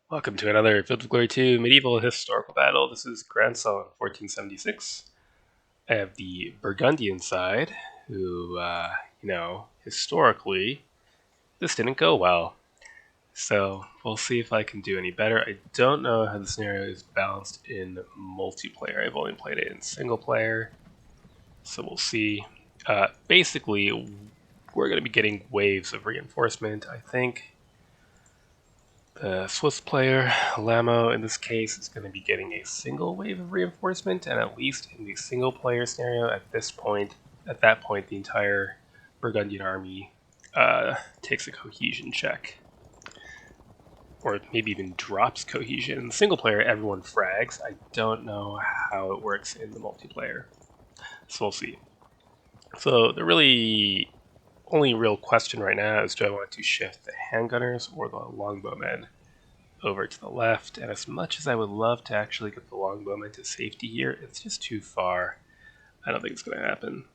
Welcome to another Field of Glory 2 medieval historical battle. This is Grandson 1476. I have the Burgundian side, who, historically, this didn't go well. So we'll see if I can do any better. I don't know how the scenario is balanced in multiplayer. I've only played it in single player, so we'll see. Basically, we're going to be getting waves of reinforcement, I think. The Swiss player, Lamo, in this case, is going to be getting a single wave of reinforcement, and at least in the single player scenario, at that point, the entire Burgundian army takes a cohesion check. Or maybe even drops cohesion. In the single player, everyone frags. I don't know how it works in the multiplayer. So we'll see. So the really only real question right now is, do I want to shift the handgunners or the longbowmen over to the left? And as much as I would love to actually get the longbowmen to safety here, it's just too far. I don't think it's going to happen.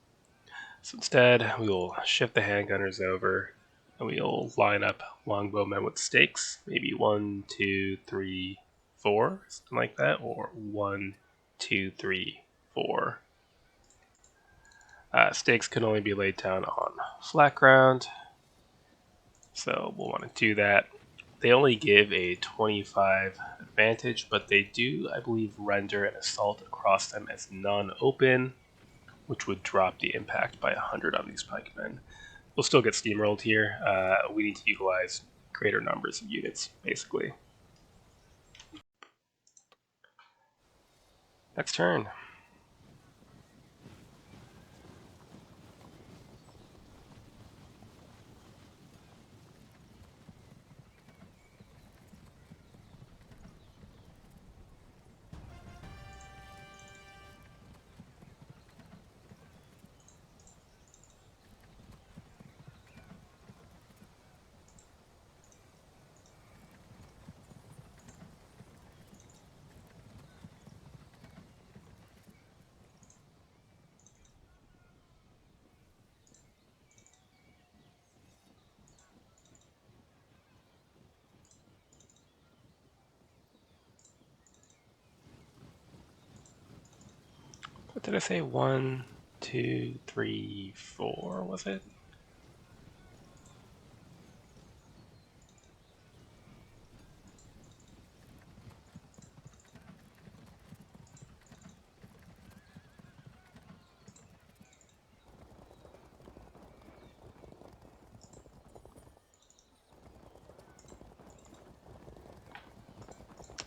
So instead, we will shift the handgunners over, and we'll line up longbowmen with stakes. Maybe 1, 2, 3, 4, something like that, or 1, 2, 3, 4. Stakes can only be laid down on flat ground, so we'll want to do that. They only give a 25 advantage, but they do, I believe, render an assault across them as non-open, which would drop the impact by 100 on these pikemen. We'll still get steamrolled here. We need to utilize greater numbers of units, basically. Next turn. What did I say? 1, 2, 3, 4, was it?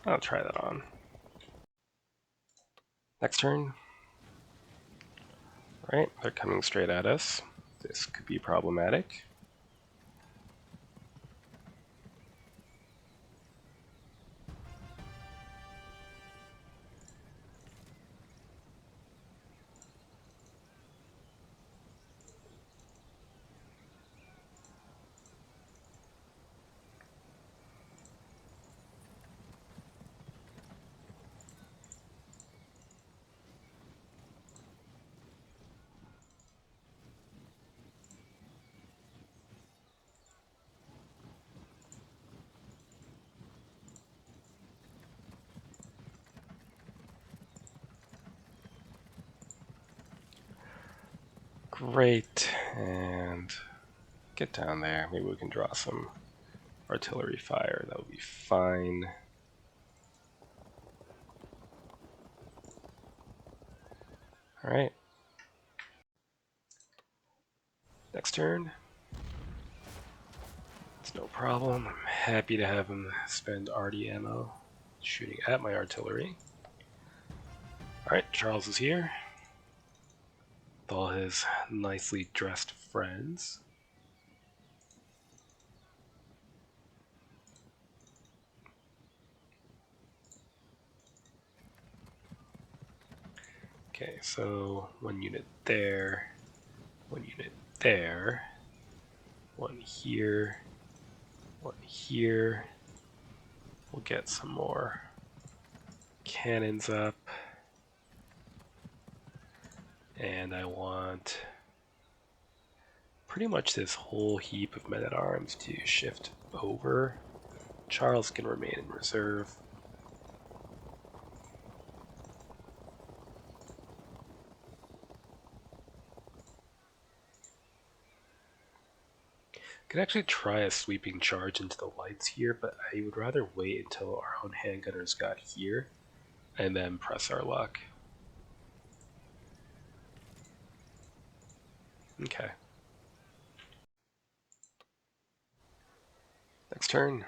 I'll try that on. Next turn. Alright, they're coming straight at us. This could be problematic. Great, and get down there. Maybe we can draw some artillery fire. That would be fine. Alright. Next turn. It's no problem. I'm happy to have him spend arty ammo shooting at my artillery. Alright, Charles is here with all his nicely dressed friends. Okay, so 1 unit there, 1 unit there, 1 here, 1 here. We'll get some more cannons up. And I want pretty much this whole heap of men-at-arms to shift over. Charles can remain in reserve. Could actually try a sweeping charge into the lights here, but I would rather wait until our own handgunners got here and then press our luck. Okay. Next turn.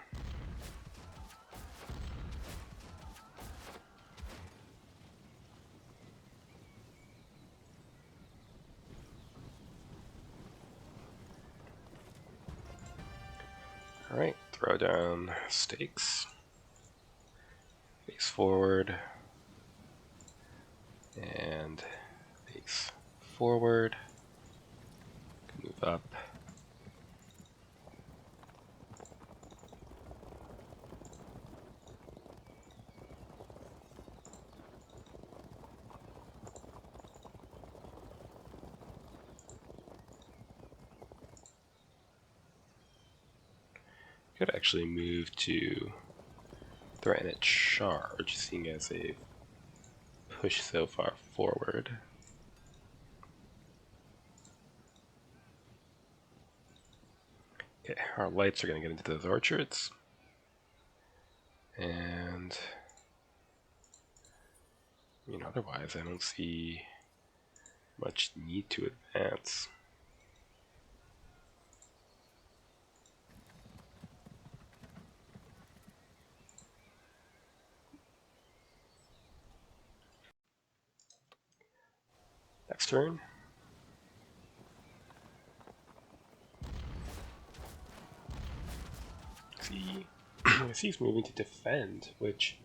Alright, throw down stakes. Face forward. And face forward. Move up. Could actually move to threaten a charge, seeing as they've pushed so far forward. Okay, our lights are going to get into those orchards. And I mean, otherwise, I don't see much need to advance. Next turn. See, I see he's moving to defend, which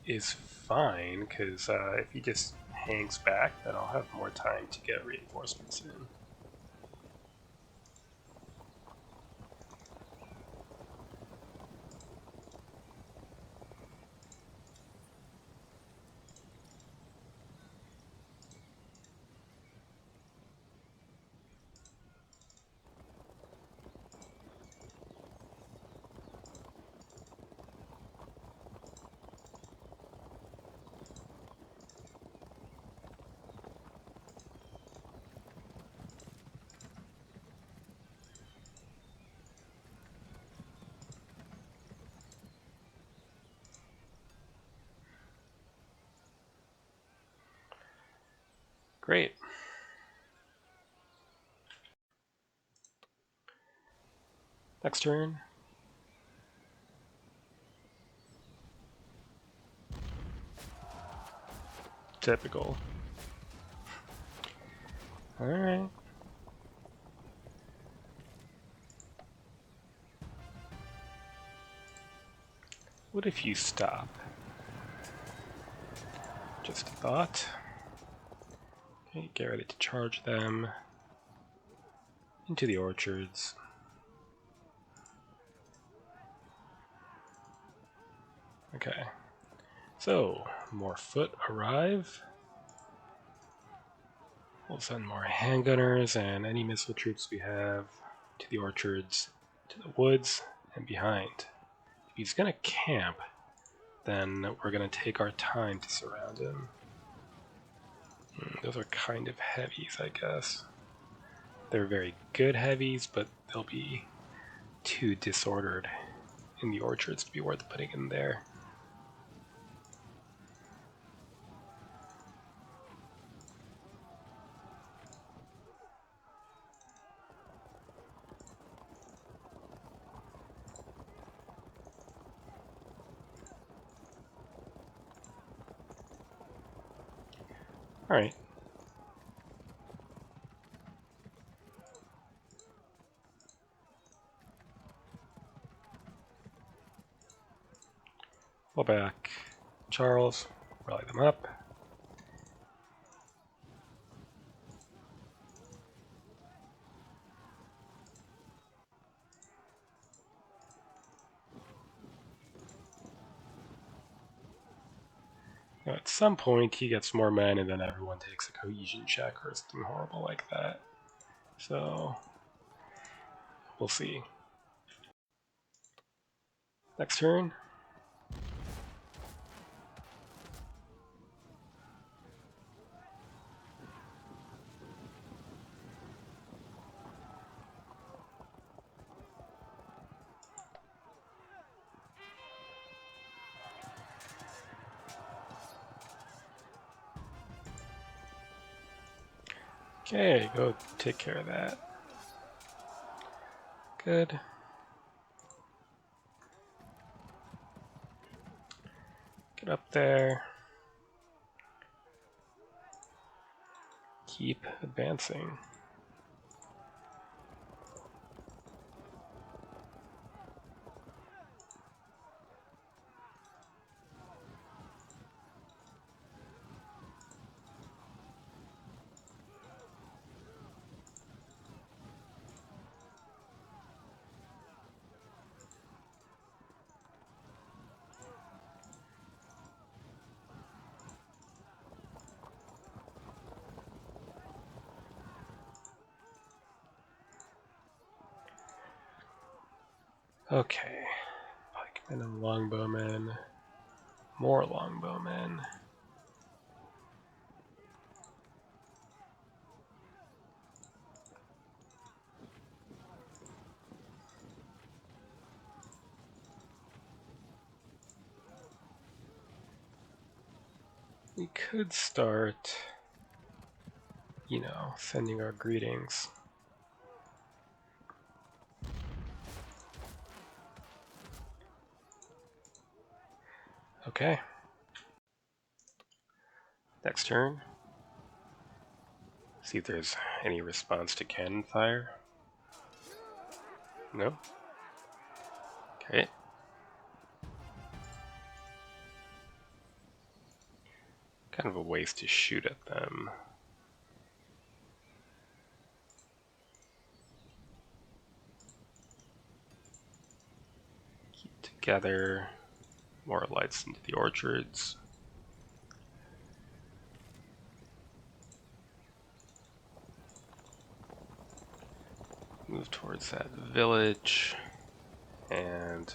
is fine, because if he just hangs back, then I'll have more time to get reinforcements in. Great. Next turn. Typical. Alright. What if you stop? Just a thought. Okay, get ready to charge them into the orchards. Okay, so more foot arrive. We'll send more handgunners and any missile troops we have to the orchards, to the woods, and behind. If he's gonna camp, then we're gonna take our time to surround him. Those are kind of heavies, I guess. They're very good heavies, but they'll be too disordered in the orchards to be worth putting in there. Alright. Pull back. Charles, rally them up. Now at some point he gets more men and then everyone takes a cohesion check or something horrible like that. So we'll see. Next turn. Okay, go take care of that. Good. Get up there. Keep advancing. Okay. Pikemen and longbowmen. More longbowmen. We could start, sending our greetings. Okay. Next turn. See if there's any response to cannon fire. No? Okay. Kind of a waste to shoot at them. Keep together. More lights into the orchards. Move towards that village. And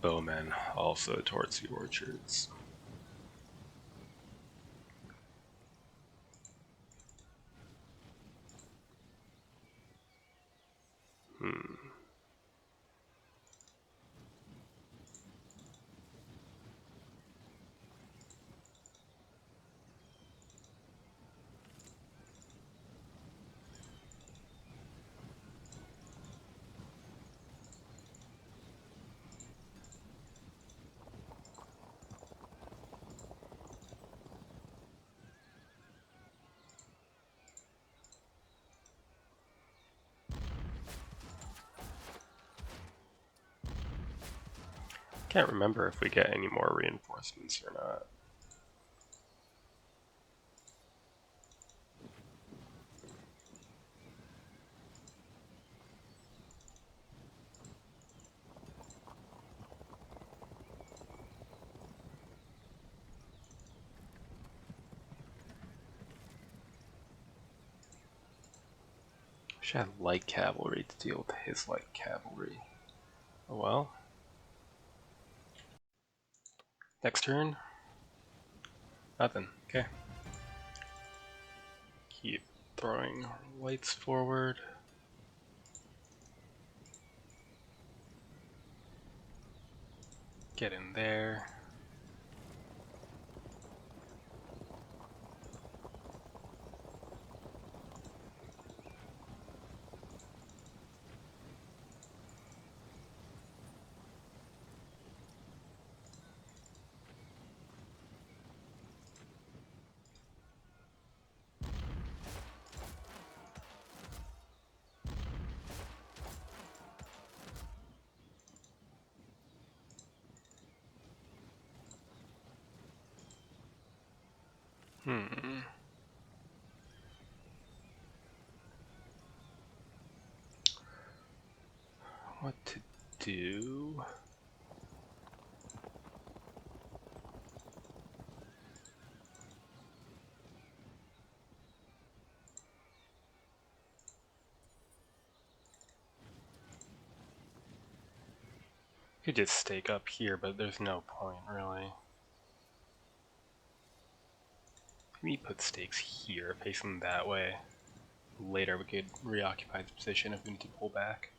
bowmen also towards the orchards. Can't remember if we get any more reinforcements or not. Wish I had light cavalry to deal with his light cavalry. Oh well. Next turn. Nothing. Okay. Keep throwing lights forward. Get in there. What to do? Could just stake up here, but there's no point, really. Maybe put stakes here, facing that way. Later we could reoccupy this position if we need to pull back.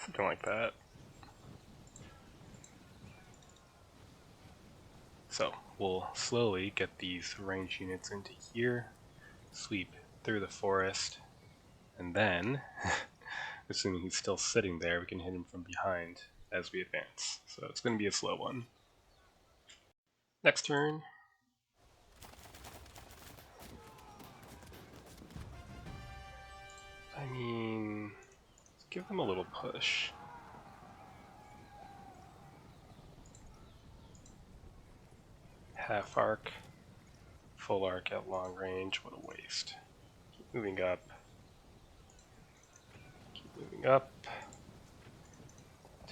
Something like that. So we'll slowly get these range units into here, sweep through the forest, and then, assuming he's still sitting there, we can hit him from behind as we advance. So it's going to be a slow one. Next turn. I mean, let's give them a little push. Half arc, full arc at long range, what a waste. Keep moving up. Keep moving up.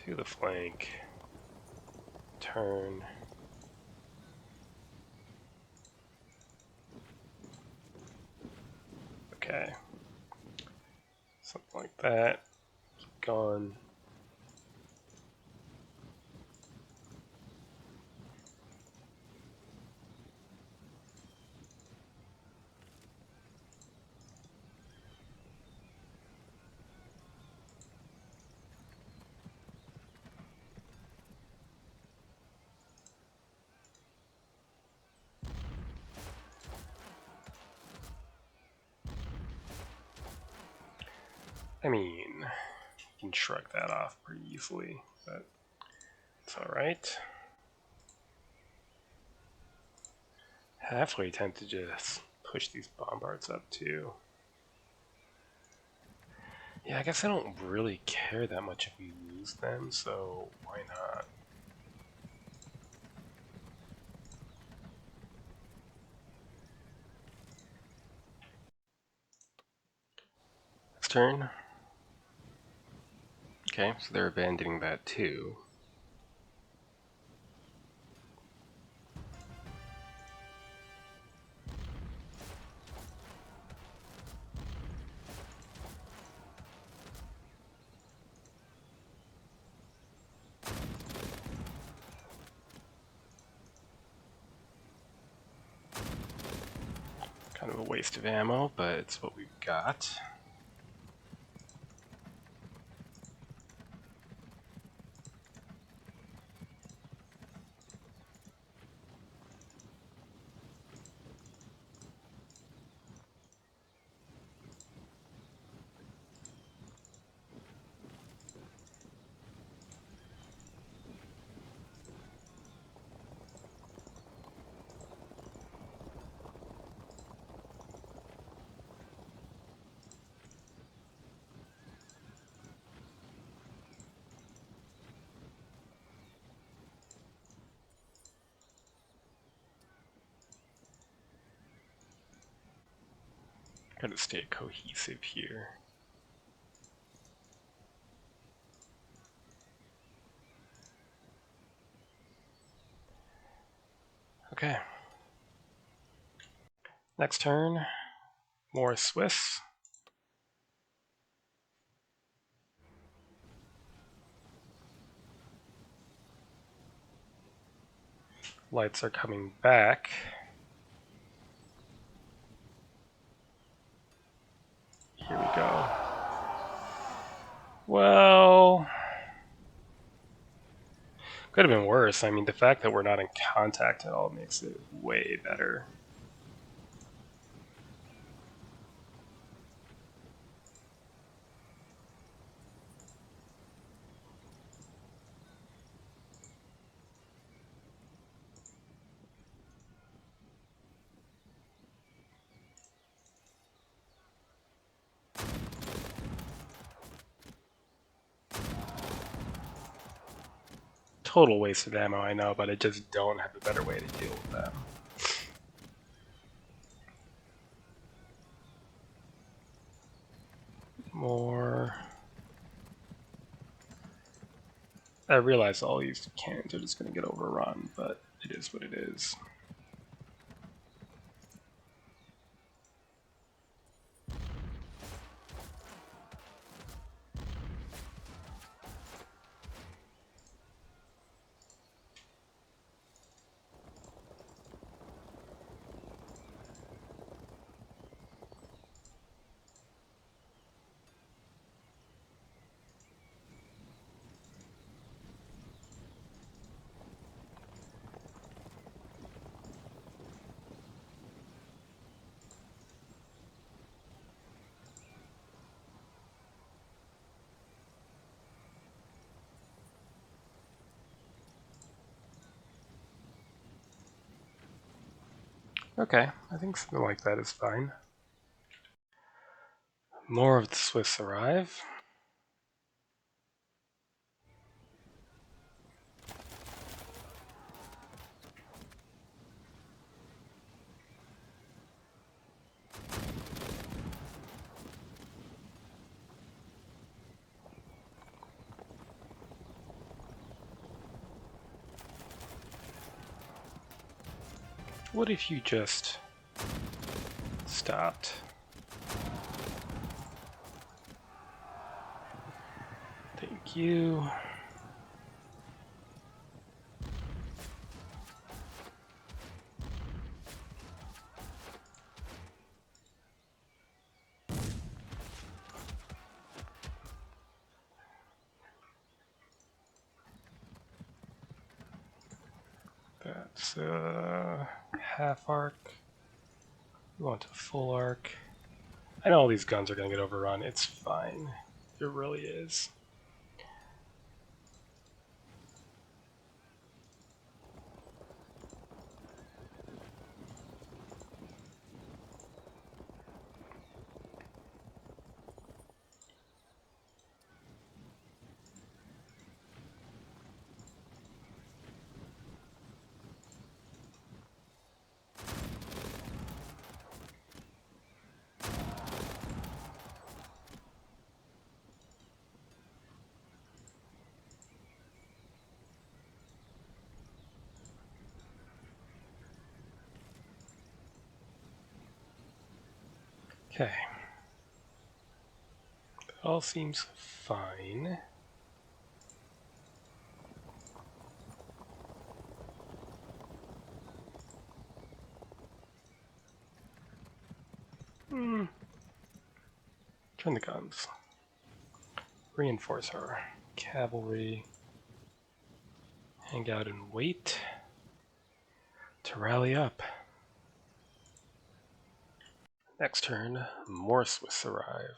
To the flank. Turn. Okay. Something like that. Keep going. I mean, you can shrug that off pretty easily, but it's alright. Halfway tempted to just push these bombards up too. Yeah, I guess I don't really care that much if we lose them, so why not? Next turn. Okay, so they're abandoning that too. Kind of a waste of ammo, but it's what we've got. Gotta stay cohesive here. Okay. Next turn, more Swiss. Lights are coming back. Here we go. Well, could have been worse. I mean, the fact that we're not in contact at all makes it way better. Total waste of ammo, I know, but I just don't have a better way to deal with them. More. I realize all these cannons are just going to get overrun, but it is what it is. Okay, I think something like that is fine. More of the Swiss arrive. What if you just stopped? Thank you. That's half arc. We want a full arc. I know all these guns are going to get overrun. It's fine. It really is. Okay. That all seems fine. Turn the guns. Reinforce our cavalry. Hang out and wait to rally up. Next turn, more Swiss arrive.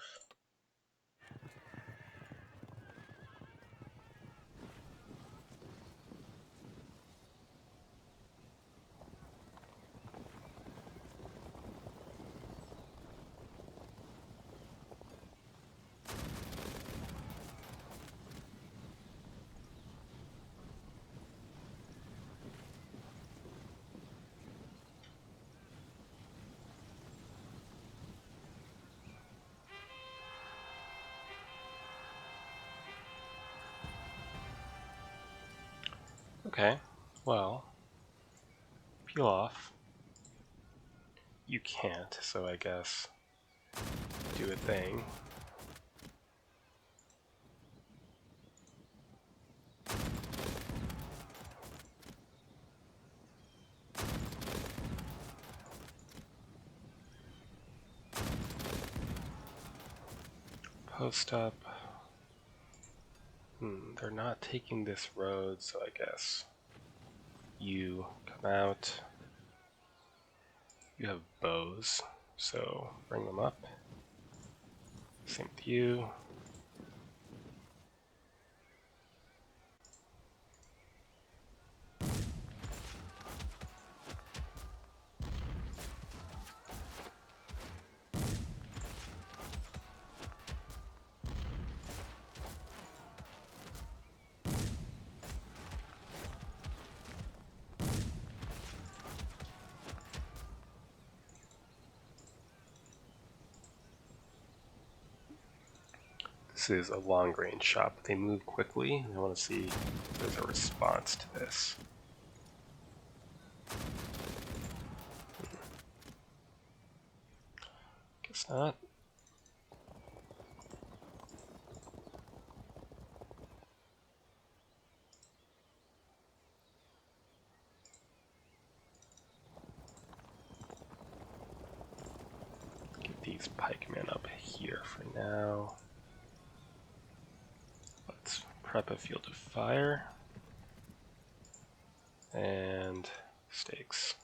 Okay, well, peel off. You can't, so I guess do a thing. Post up. They're not taking this road, so I guess you come out. You have bows, so bring them up. Same with you. This is a long-range shot, but they move quickly. I want to see if there's a response to this. Guess not. Get these pikemen up here for now. Let's prep a field of fire. And stakes.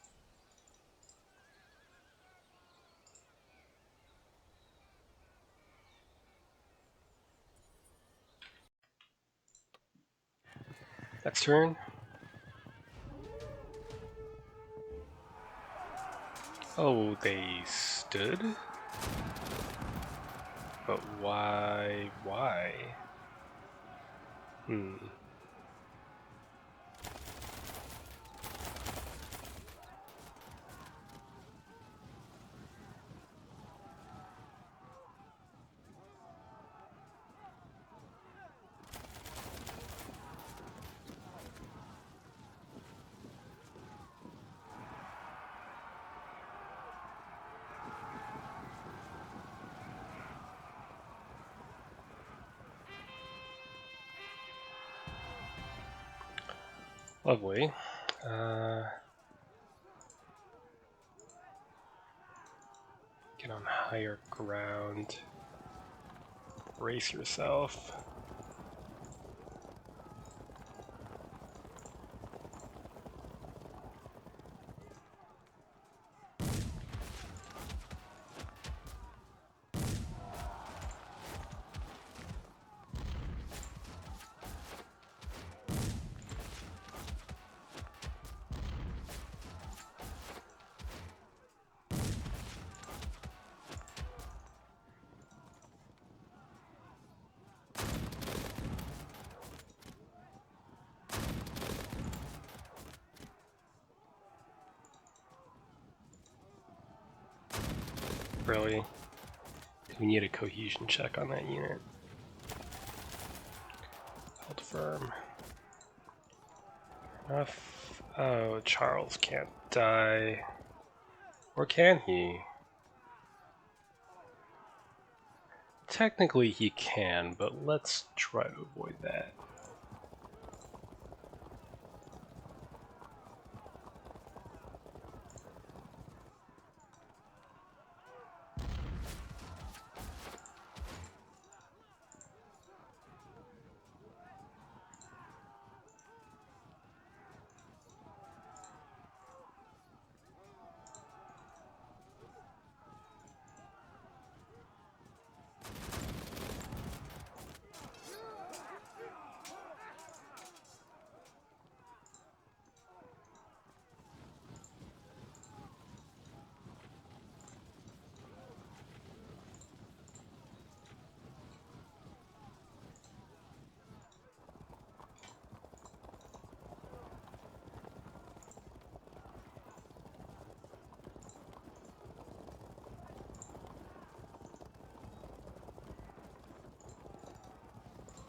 Next turn. Oh, they stood? But why? Why? Lovely. Get on higher ground. Brace yourself. Really? We need a cohesion check on that unit. Hold firm. Enough. Oh, Charles can't die. Or can he? Technically he can, but let's try to avoid that.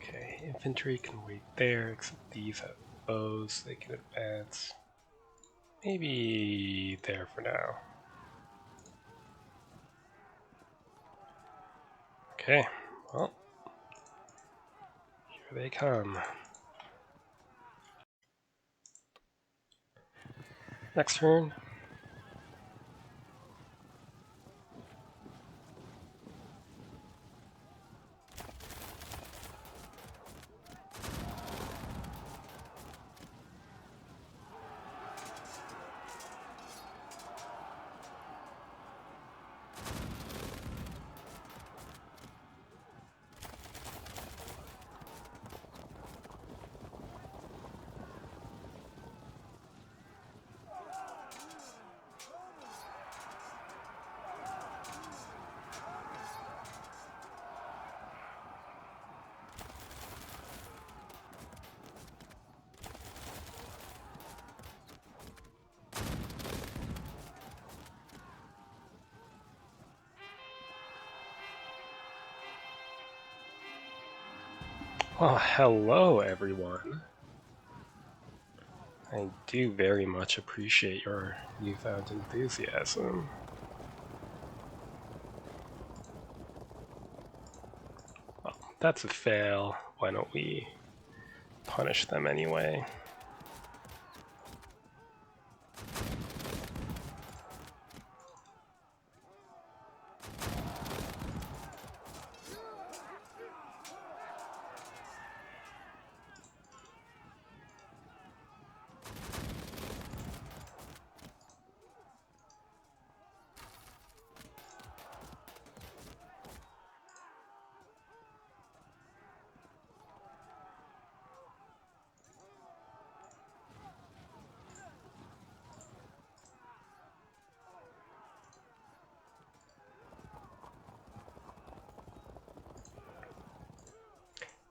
Okay, infantry can wait there, except these have bows, they can advance. Maybe there for now. Okay, well, here they come. Next turn. Oh, hello everyone. I do very much appreciate your newfound enthusiasm. Well, that's a fail. Why don't we punish them anyway?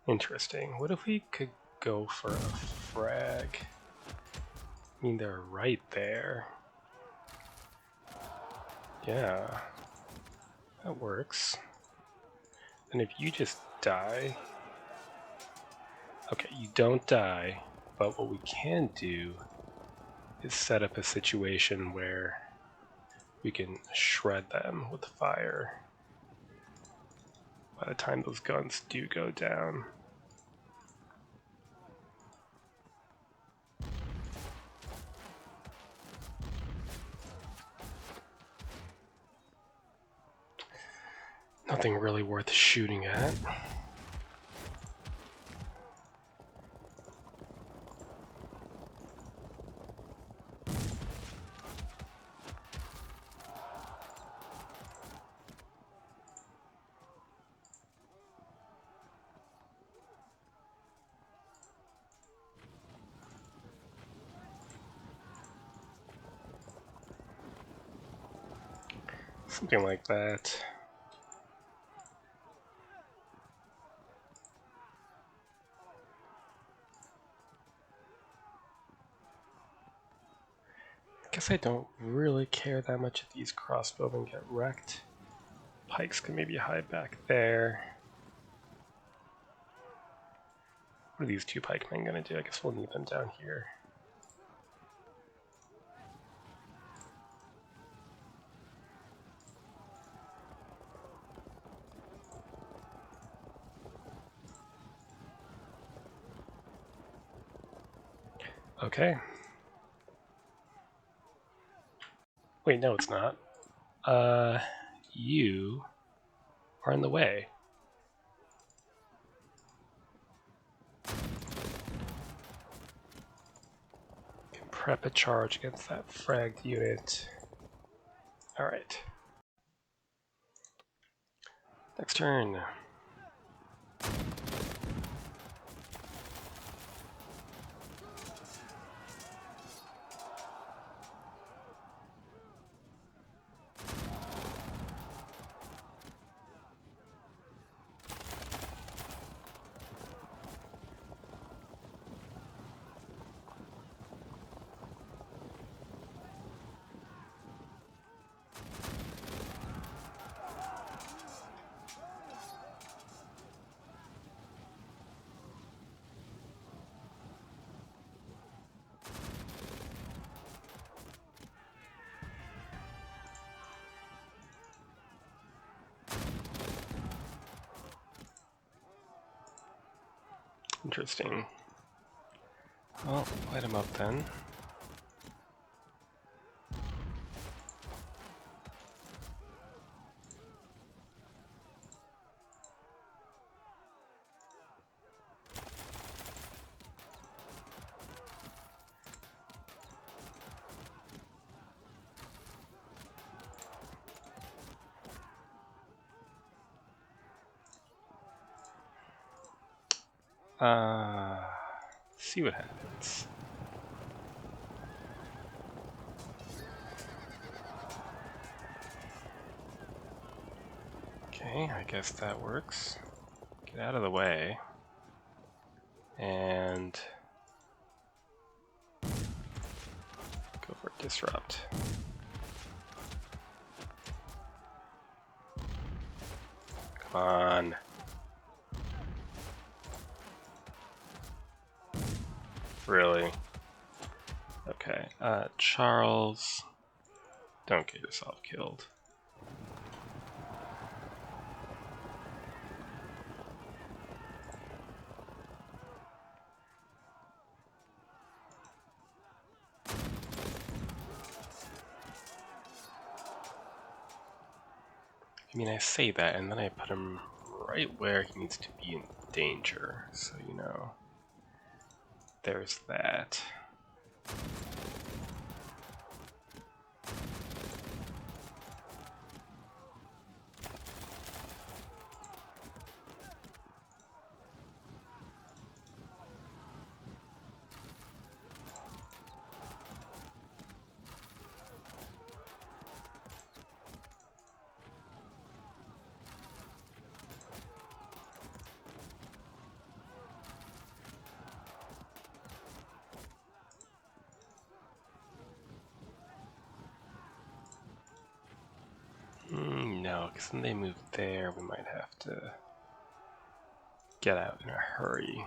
Interesting. What if we could go for a frag? I mean, they're right there. Yeah, that works. And if you just die... Okay, you don't die, but what we can do is set up a situation where we can shred them with fire by the time those guns do go down. Nothing really worth shooting at. Something like that. I guess I don't really care that much if these crossbowmen get wrecked. Pikes can maybe hide back there. What are these two pikemen going to do? I guess we'll need them down here. Okay. Wait, no, it's not. You are in the way. Can prep a charge against that fragged unit. Alright. Next turn. Interesting. Well, light him up then. See what happens. Okay, I guess that works. Get out of the way. And go for disrupt. Come on. Really? Okay, Charles, don't get yourself killed. I mean, I say that, and then I put him right where he needs to be in danger, so you know. There's that. No, because when they move there, we might have to get out in a hurry.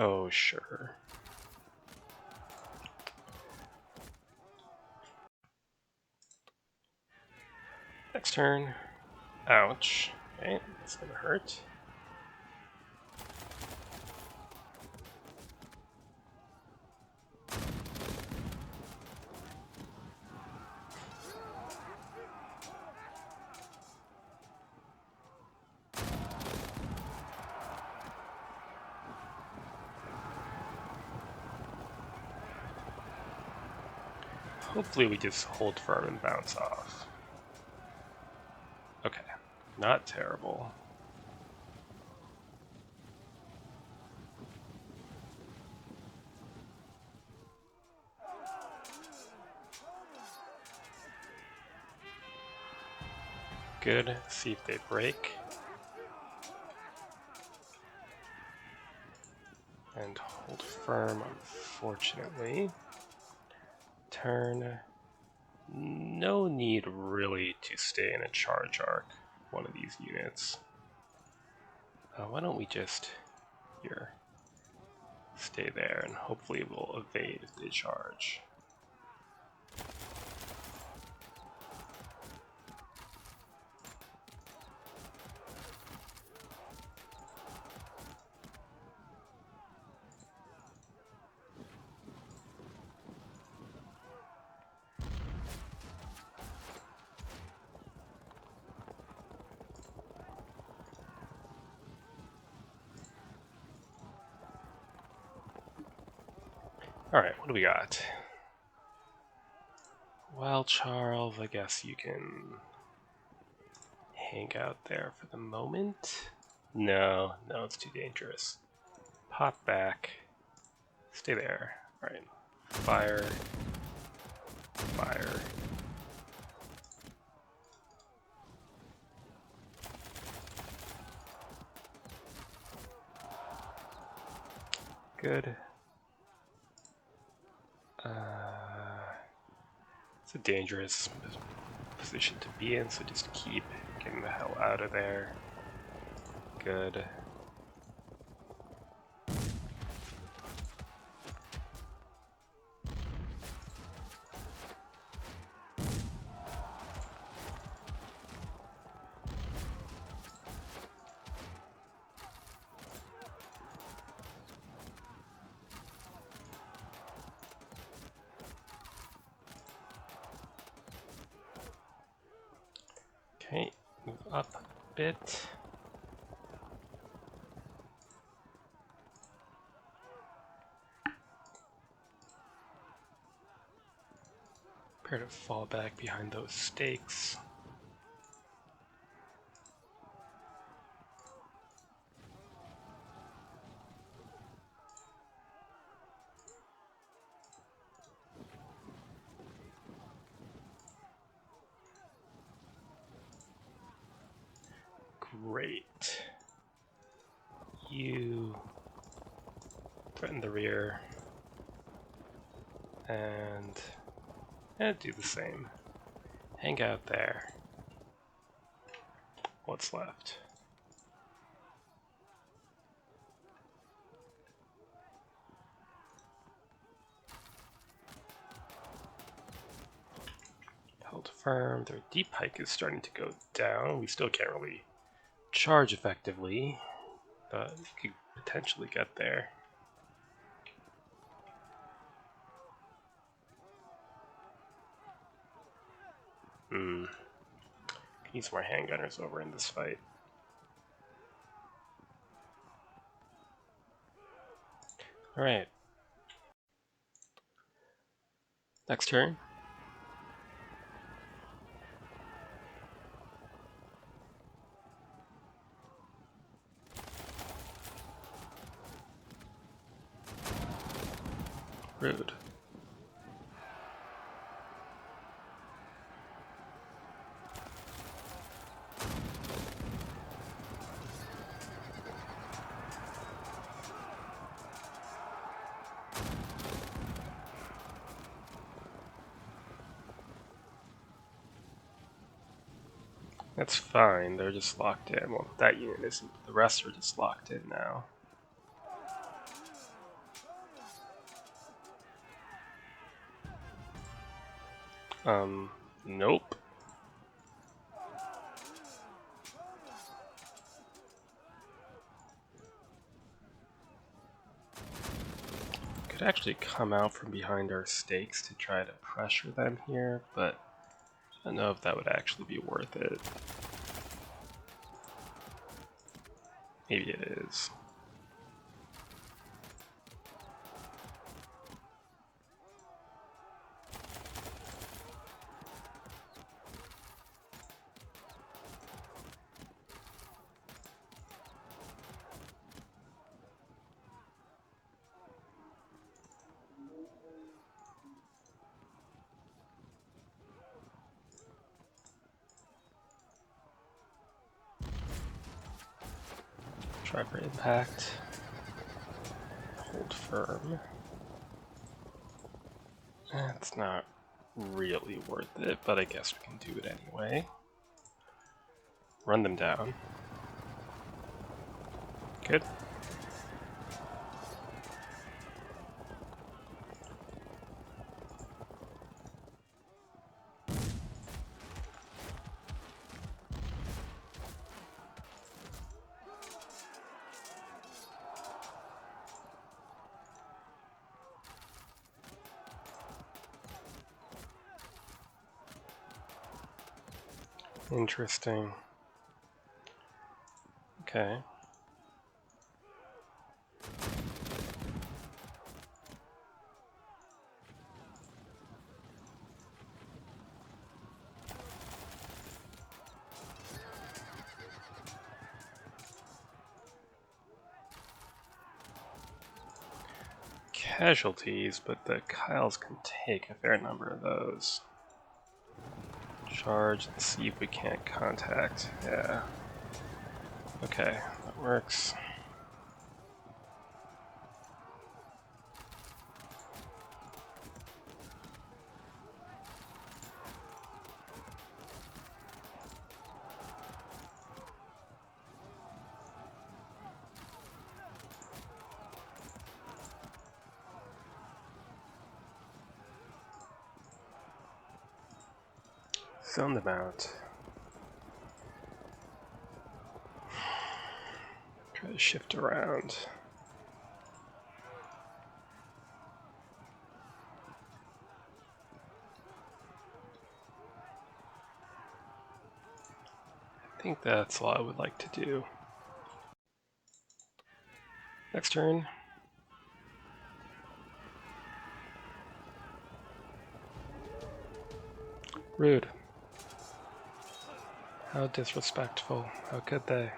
Oh, sure. Next turn. Ouch. Okay, that's gonna hurt. Hopefully we just hold firm and bounce off. Okay, not terrible. Good. See if they break. And hold firm, unfortunately. Turn. No need really to stay in a charge arc, one of these units. Why don't we just, here, stay there and hopefully we'll evade if they charge. Alright, what do we got? Well, Charles, I guess you can hang out there for the moment. No, it's too dangerous. Pop back. Stay there. Alright. Fire. Fire. Good. It's a dangerous position to be in, so just keep getting the hell out of there. Good. Okay, move up a bit. Prepare to fall back behind those stakes. Great. You threaten the rear and do the same. Hang out there. What's left? Held firm. Their deep hike is starting to go down. We still can't really charge effectively, but we could potentially get there. Need some more handgunners over in this fight. Alright. Next turn. Rude. That's fine, they're just locked in. Well, that unit isn't, but the rest are just locked in now. Nope. Could actually come out from behind our stakes to try to pressure them here, but I don't know if that would actually be worth it. Maybe it is. Try for impact. Hold firm. It's not really worth it, but I guess we can do it anyway. Run them down. Good. Interesting. Okay. Casualties, but the Kyles can take a fair number of those. Charge and see if we can't contact. Yeah. Okay, that works. Zone them out. Try to shift around. I think that's all I would like to do. Next turn. Rude. How disrespectful. How could they?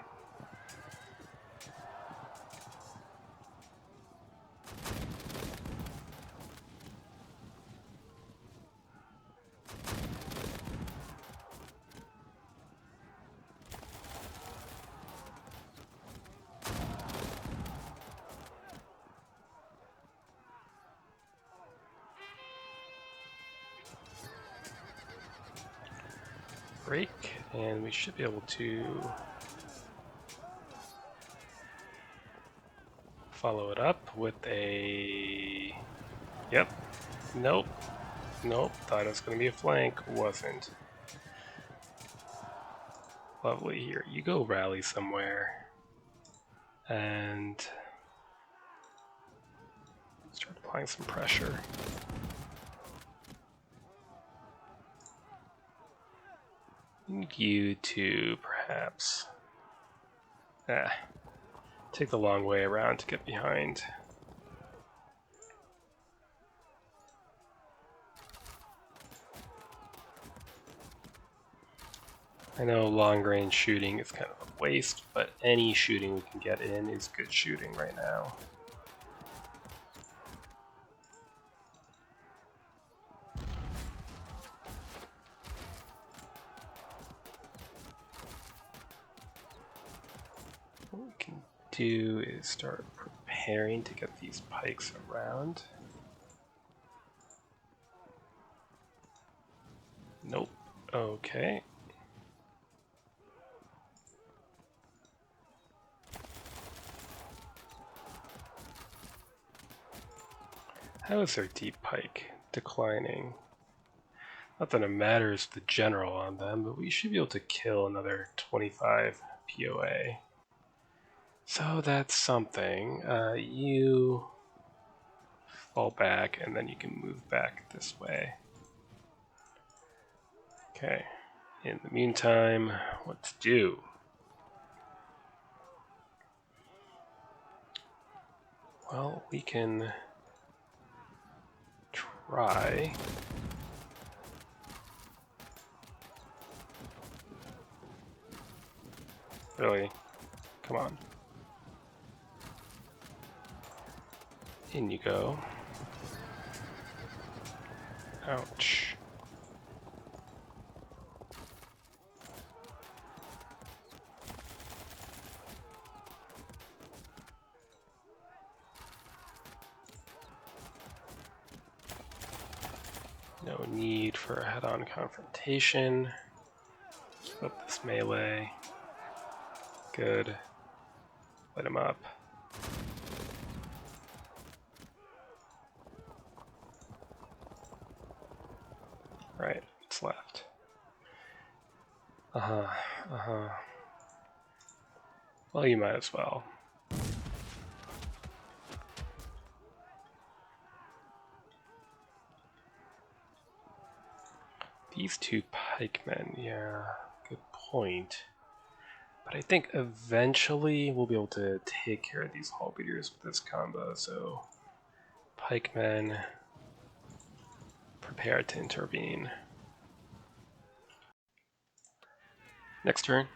Break, and we should be able to follow it up with a... Yep. Nope. Nope. Thought it was going to be a flank. Wasn't. Lovely. Here, you go rally somewhere. And start applying some pressure. You to perhaps take the long way around to get behind. I know long range shooting is kind of a waste, but any shooting we can get in is good shooting right now. What we can do is start preparing to get these pikes around. Nope. Okay. How is their deep pike declining? Not that it matters the general on them, but we should be able to kill another 25 POA. So that's something. You fall back, and then you can move back this way. Okay. In the meantime, what to do? Well, we can try. Really? Come on. In you go. Ouch. No need for a head-on confrontation. Keep up this melee. Good. Light him up. Right, what's left? Well, you might as well. These two pikemen, yeah, good point. But I think eventually we'll be able to take care of these hull beaters with this combo, so pikemen, prepare to intervene. Next turn.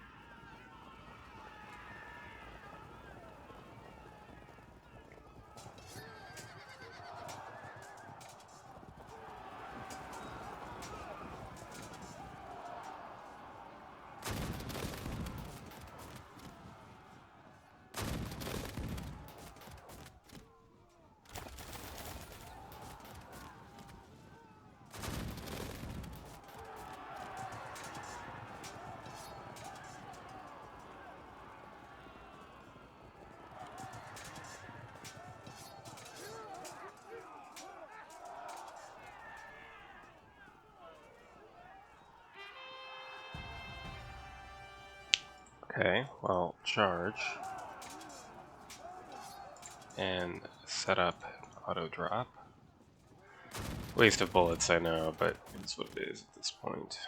Okay, well, charge. And set up auto drop. Waste of bullets, I know, but it's what it is at this point.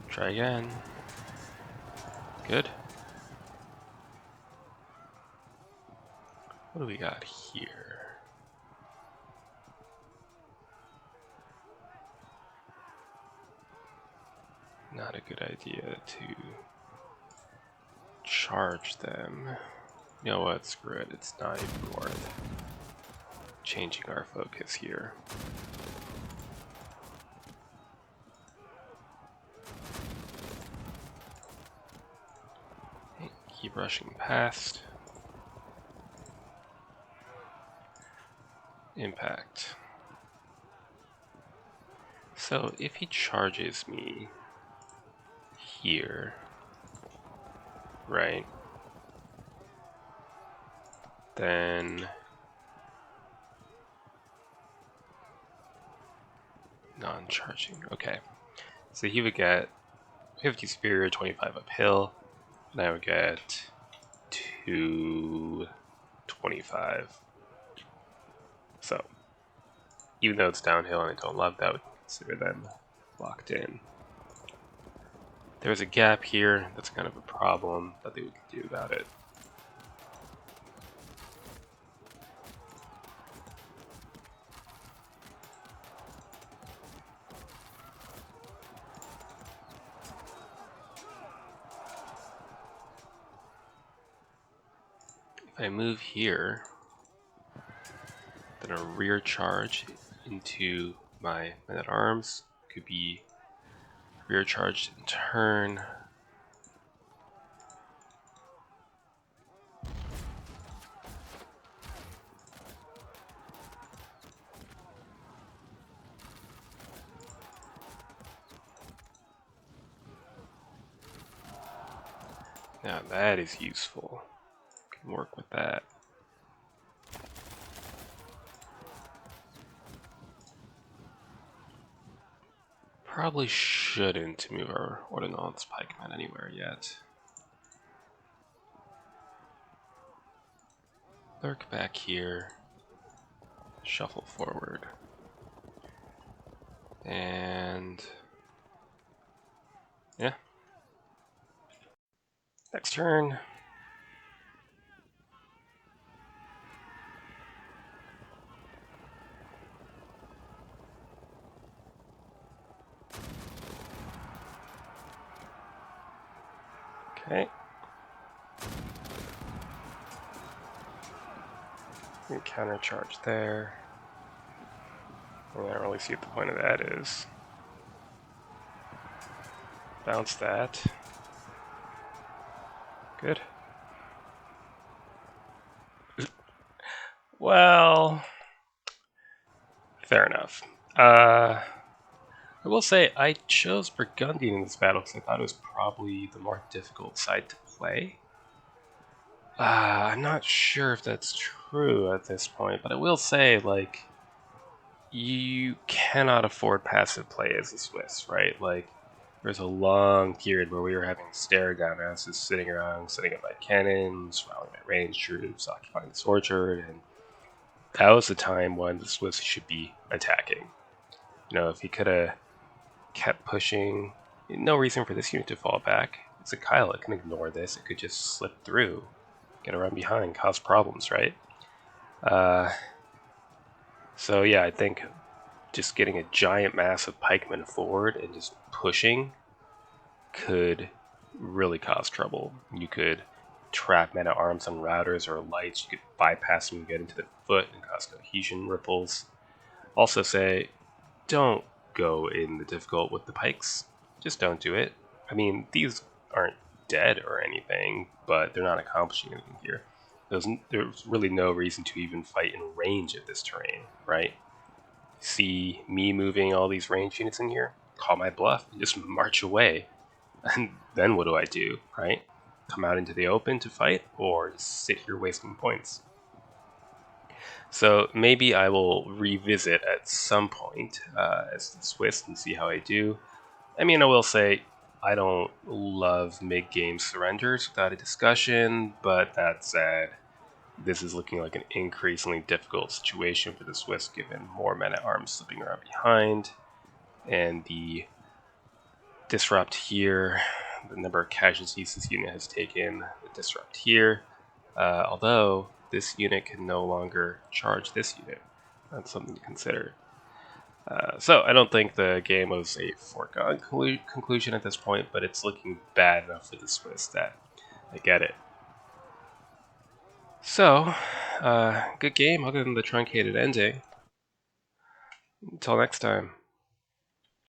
Try again. Good. What do we got here? Not a good idea to charge them. You know what? Screw it. It's not even worth changing our focus here. Keep rushing past. Impact. So if he charges me here, right, then non-charging. Okay, so he would get 50 superior, 25 uphill, and I would get 2 25. So, even though it's downhill and I don't love that, I would consider them locked in. There's a gap here. That's kind of a problem. Nothing we can do about it. If I move here, then a rear charge into my men-at-arms could be rear charged in turn. Now that is useful. Can work with that. Probably shouldn't move our Ordnance pikemen anywhere yet. Lurk back here. Shuffle forward. And yeah. Next turn. Okay. And counter charge there. I don't really see what the point of that is. Bounce that. Good. Well, fair enough. I will say I chose Burgundian in this battle because I thought it was probably the more difficult side to play. I'm not sure if that's true at this point, but I will say, like, you cannot afford passive play as a Swiss, right? Like, there's a long period where we were having stare down asses sitting around, setting up my cannons, rallying my range troops, occupying this orchard, and that was the time when the Swiss should be attacking. You know, if he could have kept pushing, no reason for this unit to fall back. It's a Kyle, it can ignore this, it could just slip through, get around behind, cause problems, right? So yeah, I think just getting a giant mass of pikemen forward and just pushing could really cause trouble. You could trap men-at-arms on routers or lights, you could bypass them and get into the foot and cause cohesion ripples. Also say, don't go in the difficult with the pikes. Just don't do it. I mean, these aren't dead or anything, but they're not accomplishing anything here. There's really no reason to even fight in range of this terrain, right? See me moving all these range units in here, call my bluff, and just march away. And then what do, right? Come out into the open to fight, or just sit here wasting points? So maybe I will revisit at some point as the Swiss and see how I do. I mean, I will say I don't love mid-game surrenders without a discussion, but that said, this is looking like an increasingly difficult situation for the Swiss given more men-at-arms slipping around behind, and the disrupt here, the number of casualties this unit has taken, the disrupt here, although this unit can no longer charge this unit. That's something to consider. So I don't think the game was a foregone conclusion at this point, but it's looking bad enough for the Swiss that I get it. So, good game other than the truncated ending. Until next time.